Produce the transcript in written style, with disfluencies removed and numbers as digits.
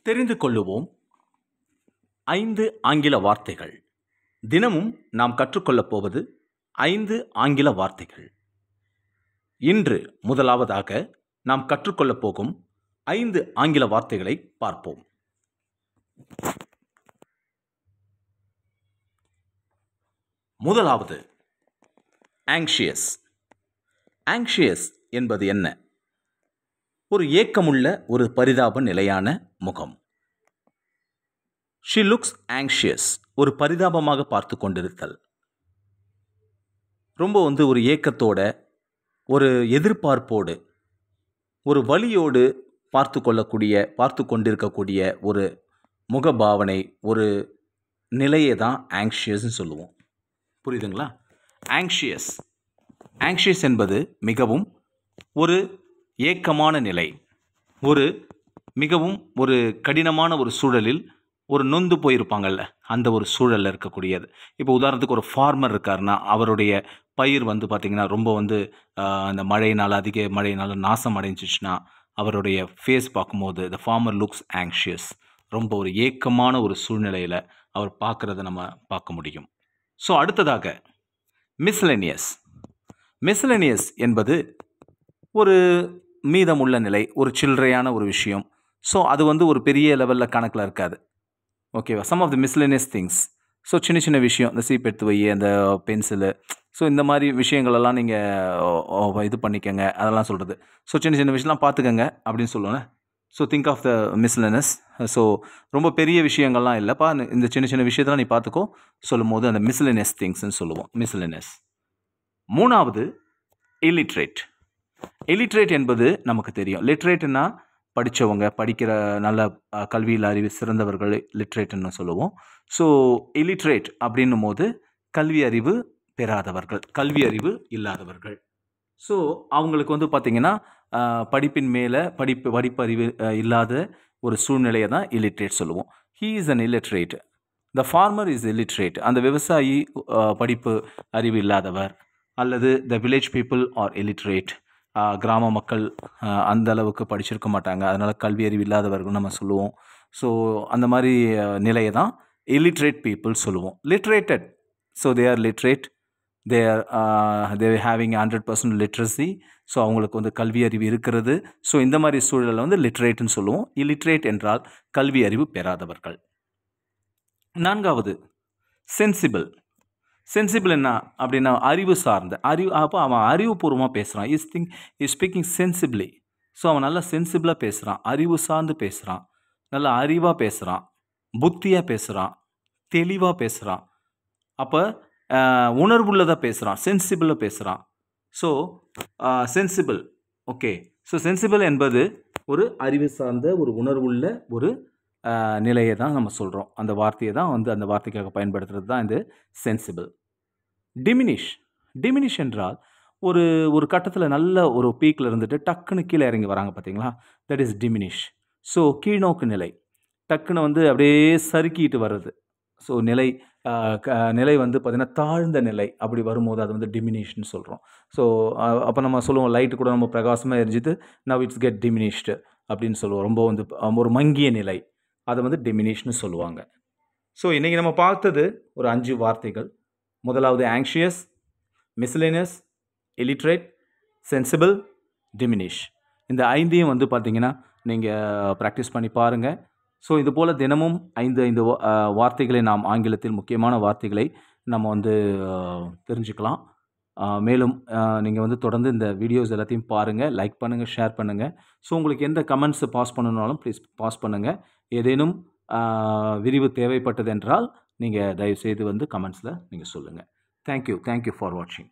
தெரிந்து கொள்ளுவோம் 5 ஆங்கில வார்த்தைகள். தினமும் நாம் கற்றுக்கொள்ளப் போவது 5 ஆங்கில வார்த்தைகள். இன்று முதலாவதாக நாம் கற்றுக்கொள்ளப் போகும் 5 ஆங்கில வார்த்தைகளை பார்ப்போம். முதலாவது anxious. anxious என்பது என்ன? ஒரு ஏக்கமுள்ள ஒரு பரிதாப நிலையான முகம். She looks anxious. ஒரு பரிதாபமாக பார்த்து கொண்டிருத்தல். ரொம்ப ஒரு ஏக்கத்தோட, ஒரு எதிர்பார்ப்போடு, ஒரு வலியோடு பார்த்து கொண்டிருக்கக்கூடிய ஒரு முகபாவனை, ஒரு நிலையை தான் anxiousன்னு சொல்லுவோம். புரியுதுங்களா? anxious. anxious என்பது மிகவும் ஒரு ஏக்கமான நிலை, மிகவும் ஒரு கடினமான ஒரு சூழலில் ஒரு நொந்து போயிருப்பாங்கல்ல, அந்த ஒரு சூழலில் இருக்கக்கூடியது. இப்போ உதாரணத்துக்கு ஒரு ஃபார்மர் இருக்காருன்னா, அவருடைய பயிர் பார்த்திங்கன்னா ரொம்ப அந்த அதிக மழையினால் நாசம் அடைஞ்சிச்சுன்னா, அவருடைய ஃபேஸ் பார்க்கும்போது the farmer looks anxious. ரொம்ப ஒரு ஏக்கமான ஒரு சூழ்நிலையில் அவர் பார்க்குறத நம்ம பார்க்க முடியும். ஸோ அடுத்ததாக miscellaneous. miscellaneous என்பது ஒரு மீதமுள்ள நிலை, ஒரு சில்லறையான ஒரு விஷயம். ஸோ அது ஒரு பெரிய லெவலில் கணக்கில் இருக்காது. ஓகேவா? Sum of the miscellaneous things. So சின்ன சின்ன விஷயம், இந்த சீப் எடுத்து வை, அந்த பென்சிலு, ஸோ இந்த மாதிரி விஷயங்களெல்லாம் நீங்கள் இது பண்ணிக்கங்க, அதெல்லாம் சொல்கிறது. ஸோ சின்ன சின்ன விஷயம்லாம் பார்த்துக்கங்க அப்படின்னு சொல்லுவேன். So think of the miscellaneous. So ரொம்ப பெரிய விஷயங்கள்லாம் இல்லைப்பா, இந்த சின்ன சின்ன விஷயத்தெல்லாம் நீ பார்த்துக்கோ சொல்லும் போது அந்த மிஸ்லேனியஸ் திங்ஸ்ன்னு சொல்லுவோம். மிஸ்லேனஸ். மூணாவது illiterate. illiterate என்பது நமக்கு தெரியும். லிட்ரேட்னா படித்தவங்க, படிக்கிற நல்ல கல்வியில் அறிவு சிறந்தவர்கள் லிட்ரேட்னு சொல்லுவோம். ஸோ illiterate அப்படின்னும் போது கல்வி அறிவு பெறாதவர்கள், கல்வி அறிவு இல்லாதவர்கள். ஸோ அவங்களுக்கு பார்த்திங்கன்னா படிப்பின் மேலே படிப்பறிவு இல்லாத ஒரு சூழ்நிலையை தான் illiterate சொல்லுவோம். he is an illiterate. the farmer is illiterate. அந்த விவசாயி படிப்பு அறிவு இல்லாதவர். அல்லது the village people are illiterate. கிராம மக்கள் அந்த அளவுக்கு படிச்சிருக்க மாட்டாங்க, அதனால் கல்வி அறிவு இல்லாதவர்கள் நம்ம சொல்லுவோம். ஸோ அந்த மாதிரி நிலையை தான் illiterate people சொல்லுவோம். literated. So they are literate. they are having 100% literacy. So அவங்களுக்கு கல்வி அறிவு இருக்கிறது. ஸோ இந்த மாதிரி சூழலில் லிட்ரேட்னு சொல்லுவோம். illiterate என்றால் கல்வி அறிவு பெறாதவர்கள். நான்காவது sensible. சென்சிபிள் என்ன அப்படின்னா அறிவு சார்ந்த அப்போ அவன் அறிவுபூர்வமாக பேசுகிறான். Is speaking sensibly. ஸோ அவன் நல்லா சென்சிபிளாக பேசுகிறான், அறிவு சார்ந்து பேசுகிறான், நல்லா அறிவாக பேசுகிறான், புத்தியாக பேசுகிறான், தெளிவாக பேசுகிறான். அப்போ உணர்வுள்ளதாக பேசுகிறான், சென்சிபிளாக பேசுகிறான். So sensible. Okay. So sensible என்பது ஒரு அறிவு சார்ந்த ஒரு உணர்வுள்ள ஒரு நிலையை தான் நம்ம சொல்கிறோம். அந்த வார்த்தையை தான் அந்த வார்த்தைக்காக பயன்படுத்துறது தான் இந்த சென்சிபிள். டிமினிஷ். டிமினிஷ் என்றால் ஒரு கட்டத்தில் நல்ல ஒரு பீக்கில் இருந்துட்டு டக்குன்னு கீழே இறங்கி வராங்க பார்த்தீங்களா, தட் இஸ் டிமினிஷ். ஸோ கீழ்நோக்கு நிலை, டக்குன்னு அப்படியே சறுக்கிட்டு வர்றது. ஸோ நிலை பார்த்திங்கன்னா தாழ்ந்த நிலை, அப்படி வரும்போது அது டிமினிஷ்னு சொல்கிறோம். ஸோ அப்போ நம்ம சொல்லுவோம், லைட்டு கூட நம்ம பிரகாசமாக எரிஞ்சிட்டு நவ் இட்ஸ் கெட் டிமினிஷ்டு அப்படின்னு சொல்லுவோம். ரொம்ப ஒரு மங்கிய நிலை, அதை டிமினிஷ்னு சொல்லுவாங்க. ஸோ இன்றைக்கி நம்ம பார்த்தது ஒரு 5 வார்த்தைகள். முதலாவது anxious, miscellaneous, illiterate, sensible, diminish. இந்த 5ஐயும் பார்த்திங்கன்னா நீங்கள் ப்ராக்டிஸ் பண்ணி பாருங்கள். ஸோ இது போல் தினமும் 5 வார்த்தைகளை நாம் ஆங்கிலத்தில் முக்கியமான வார்த்தைகளை நம்ம தெரிஞ்சுக்கலாம். மேலும் நீங்கள் தொடர்ந்து இந்த வீடியோஸ் எல்லாத்தையும் பாருங்கள், லைக் பண்ணுங்கள், ஷேர் பண்ணுங்கள். ஸோ உங்களுக்கு எந்த கமெண்ட்ஸை பாஸ் பண்ணணுன்னாலும் ப்ளீஸ் பாஸ் பண்ணுங்கள். ஏதேனும் விரிவு தேவைப்பட்டது என்றால் நீங்கள் தயவுசெய்து கமெண்ட்ஸில் நீங்கள் சொல்லுங்கள். தேங்க்யூ ஃபார் வாட்சிங்.